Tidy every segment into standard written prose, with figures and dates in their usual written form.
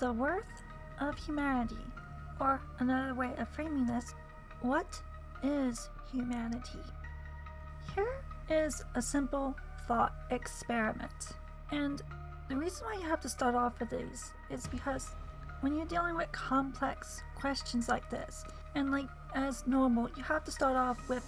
The worth of humanity, or another way of framing this, what is humanity? Here is a simple thought experiment. And the reason why you have to start off with these is because when you're dealing with complex questions like this, and like as normal, you have to start off with,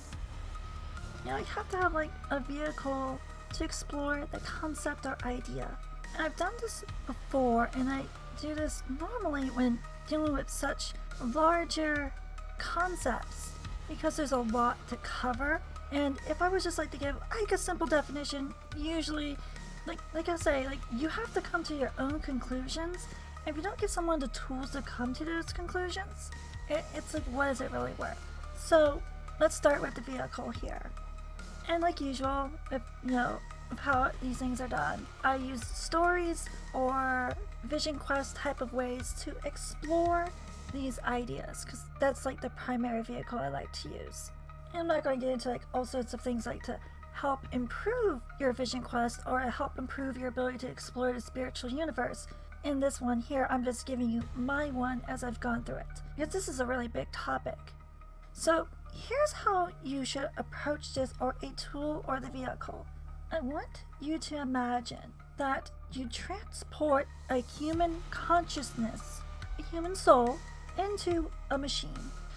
you have to have like a vehicle to explore the concept or idea. And I've done this before, and I do this normally when dealing with such larger concepts because there's a lot to cover. And if I was just like to give like a simple definition, usually like I say, like you have to come to your own conclusions. And if you don't give someone the tools to come to those conclusions, it's like, what is it really worth? So let's start with the vehicle here. And like usual, if of how these things are done, I use stories or vision quest type of ways to explore these ideas, because that's like the primary vehicle I like to use. And I'm not going to get into like all sorts of things like to help improve your vision quest or help improve your ability to explore the spiritual universe. In this one here, I'm just giving you my one as I've gone through it, because this is a really big topic. So here's how you should approach this, or a tool or the vehicle. I want you to imagine that you transport a human consciousness, a human soul, into a machine.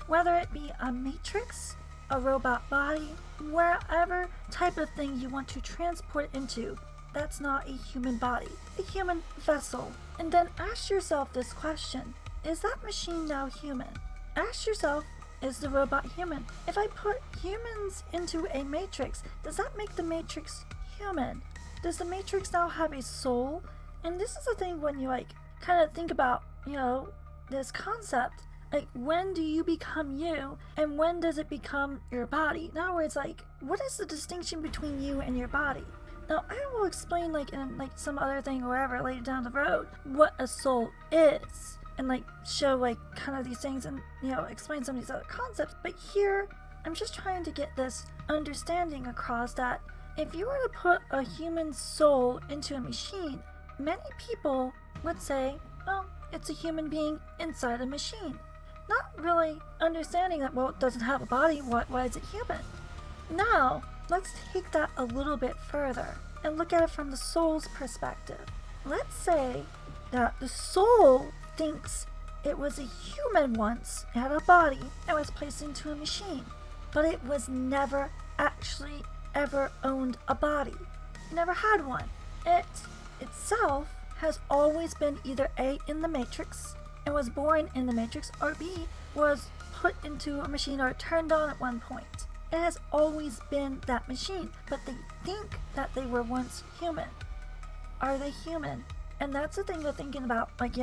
Whether it be a matrix, a robot body, wherever type of thing you want to transport it into, that's not a human body, a human vessel. And then ask yourself this question: is that machine now human? Ask yourself, is the robot human? If I put humans into a matrix, does that make the matrix human? Does the matrix now have a soul? And this is the thing when you like kind of think about, this concept. Like, when do you become you, and when does it become your body? In other words, like, what is the distinction between you and your body? Now, I will explain, like, in like some other thing or whatever later down the road, what a soul is, and like show like kind of these things, and explain some of these other concepts. But here, I'm just trying to get this understanding across that if you were to put a human soul into a machine, many people would say, well, it's a human being inside a machine. Not really understanding that, well, it doesn't have a body, why is it human? Now, let's take that a little bit further and look at it from the soul's perspective. Let's say that the soul thinks it was a human once, it had a body, and was placed into a machine, but it was never actually ever owned a body. It never had one. It itself has always been either A, in the matrix, and was born in the matrix, or B, was put into a machine or turned on at one point. It has always been that machine, but they think that they were once human. Are they human? And that's the thing we're thinking about, like,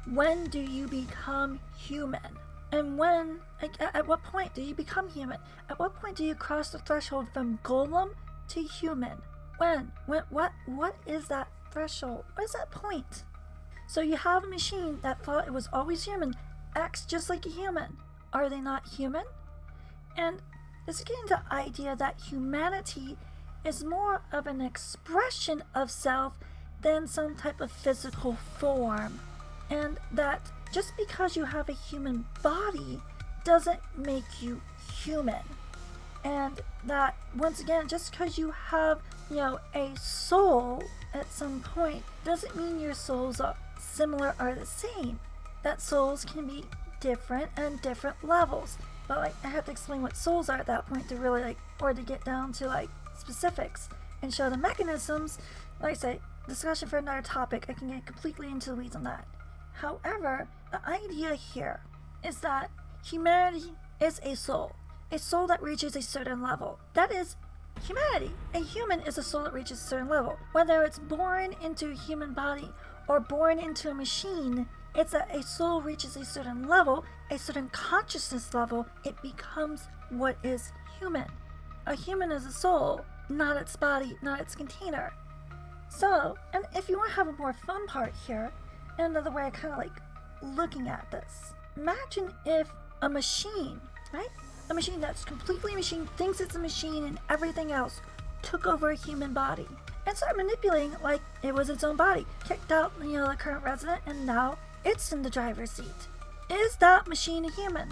when do you become human? And when, like, at what point do you become human? At what point do you cross the threshold from golem to human? When, what is that threshold? What is that point? So you have a machine that thought it was always human, acts just like a human. Are they not human? And this is getting to the idea that humanity is more of an expression of self than some type of physical form. And that just because you have a human body doesn't make you human. And that, once again, just because you have, a soul at some point doesn't mean your souls are similar or the same. That souls can be different and different levels. But like, I have to explain what souls are at that point to really or to get down to specifics and show the mechanisms. Like I say, discussion for another topic. I can get completely into the weeds on that. However, the idea here is that humanity is a soul that reaches a certain level. That is humanity. A human is a soul that reaches a certain level. Whether it's born into a human body or born into a machine, it's that a soul reaches a certain level, a certain consciousness level, it becomes what is human. A human is a soul, not its body, not its container. So, and if you want to have a more fun part here, another way of kind of looking at this, imagine if a machine, right? A machine that's completely a machine, thinks it's a machine and everything else, took over a human body and started manipulating like it was its own body. Kicked out, the current resident, and now It's in the driver's seat. Is that machine a human?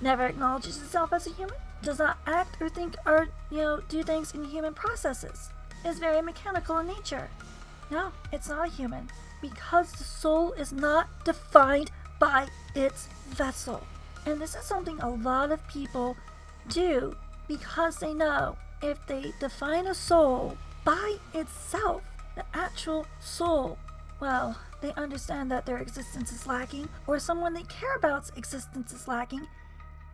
Never acknowledges itself as a human? Does not act or think or, do things in human processes? Is very mechanical in nature? No, it's not a human. Because the soul is not defined by its vessel. And this is something a lot of people do because they know if they define a soul by itself, the actual soul, well, they understand that their existence is lacking or someone they care about's existence is lacking.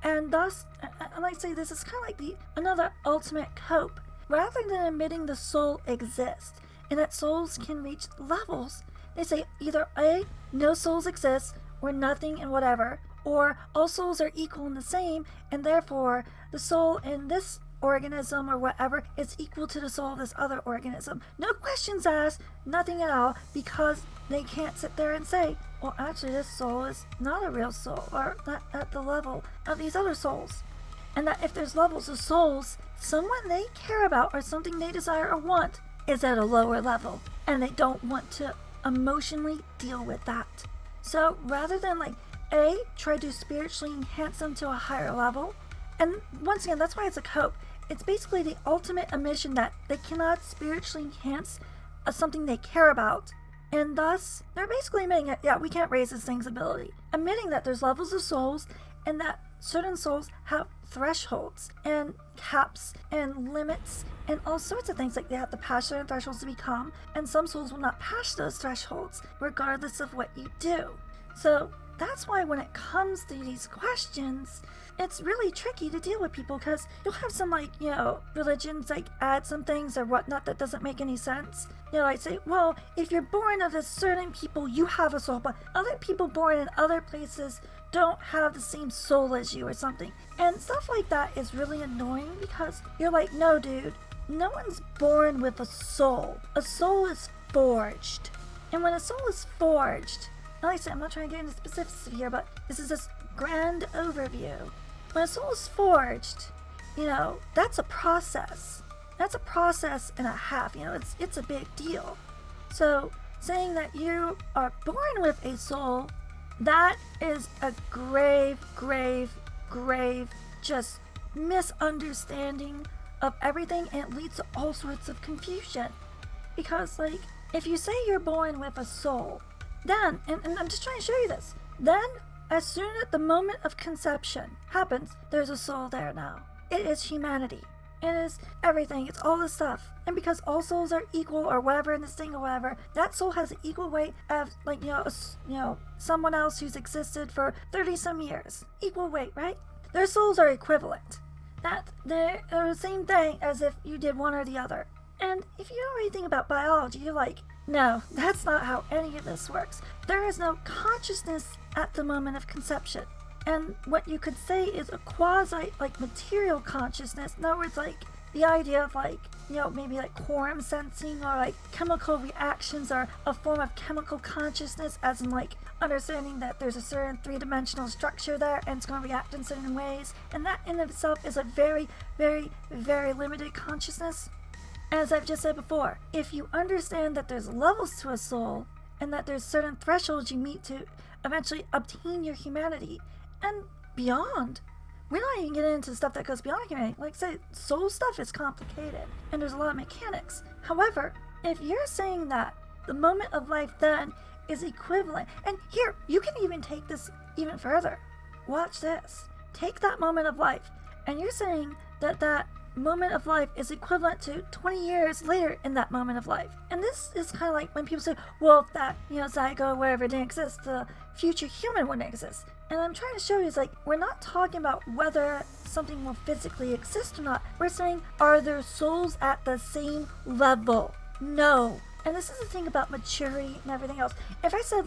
And thus, and I say this is kind of like another ultimate cope. Rather than admitting the soul exists and that souls can reach levels, they say either A, no souls exist, or nothing and whatever, or all souls are equal and the same, and therefore the soul in this organism or whatever is equal to the soul of this other organism. No questions asked, nothing at all, because they can't sit there and say, well, actually this soul is not a real soul, or not at the level of these other souls. And that if there's levels of souls, someone they care about or something they desire or want is at a lower level, and they don't want to emotionally deal with that. So rather than A, try to spiritually enhance them to a higher level, and once again, that's why it's a cope. It's basically the ultimate admission that they cannot spiritually enhance something they care about. And thus, they're basically admitting it, yeah, we can't raise this thing's ability. Admitting that there's levels of souls and that certain souls have thresholds and caps and limits and all sorts of things. Like they have to pass certain thresholds to become, and some souls will not pass those thresholds regardless of what you do. So that's why when it comes to these questions, it's really tricky to deal with people because you'll have some religions add some things or whatnot that doesn't make any sense. Say, well, if you're born of a certain people, you have a soul, but other people born in other places don't have the same soul as you or something. And stuff like that is really annoying because you're like, no, dude, no one's born with a soul. A soul is forged. And when a soul is forged, like I said, I'm not trying to get into specifics here, but this is just grand overview. When a soul is forged, that's a process. That's a process and a half. It's a big deal. So saying that you are born with a soul, that is a grave just misunderstanding of everything, and it leads to all sorts of confusion. Because if you say you're born with a soul, then, and I'm just trying to show you this, then as soon as the moment of conception happens, there's a soul there now. It is humanity. It is everything. It's all this stuff. And because all souls are equal or whatever in this thing or whatever, that soul has an equal weight of someone else who's existed for 30 some years. Equal weight, right? Their souls are equivalent. That they're the same thing as if you did one or the other. And if you know anything about biology, you're like, no, that's not how any of this works. There is no consciousness at the moment of conception. And what you could say is a quasi material consciousness. In other words, the idea of maybe quorum sensing or chemical reactions or a form of chemical consciousness, as in understanding that there's a certain three-dimensional structure there and it's going to react in certain ways. And that in of itself is a very, very, very limited consciousness. As I've just said before, if you understand that there's levels to a soul and that there's certain thresholds you meet to eventually obtain your humanity and beyond, we're not even getting into stuff that goes beyond humanity. Like I say, soul stuff is complicated and there's a lot of mechanics. However, if you're saying that the moment of life then is equivalent, and here, you can even take this even further. Watch this. Take that moment of life, and you're saying that that moment of life is equivalent to 20 years later in that moment of life. And this is kind of like when people say, well, if that, zygote, whatever, didn't exist, the future human wouldn't exist. And I'm trying to show you is we're not talking about whether something will physically exist or not. We're saying, are their souls at the same level? No. And this is the thing about maturity and everything else. If I said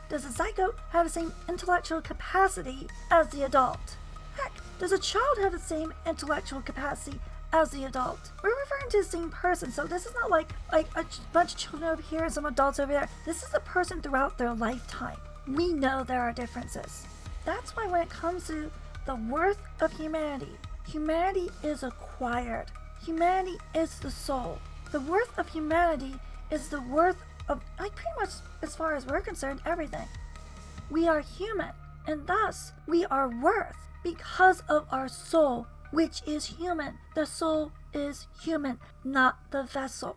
does a zygote have the same intellectual capacity as the adult? Heck, does a child have the same intellectual capacity as the adult? We're referring to the same person, so this is not like a bunch of children over here and some adults over there. This is a person throughout their lifetime. We know there are differences. That's why when it comes to the worth of humanity, humanity is acquired. Humanity is the soul. The worth of humanity is the worth of, pretty much, as far as we're concerned, everything. We are human, and thus we are worth because of our soul, which is human. The soul is human, not the vessel.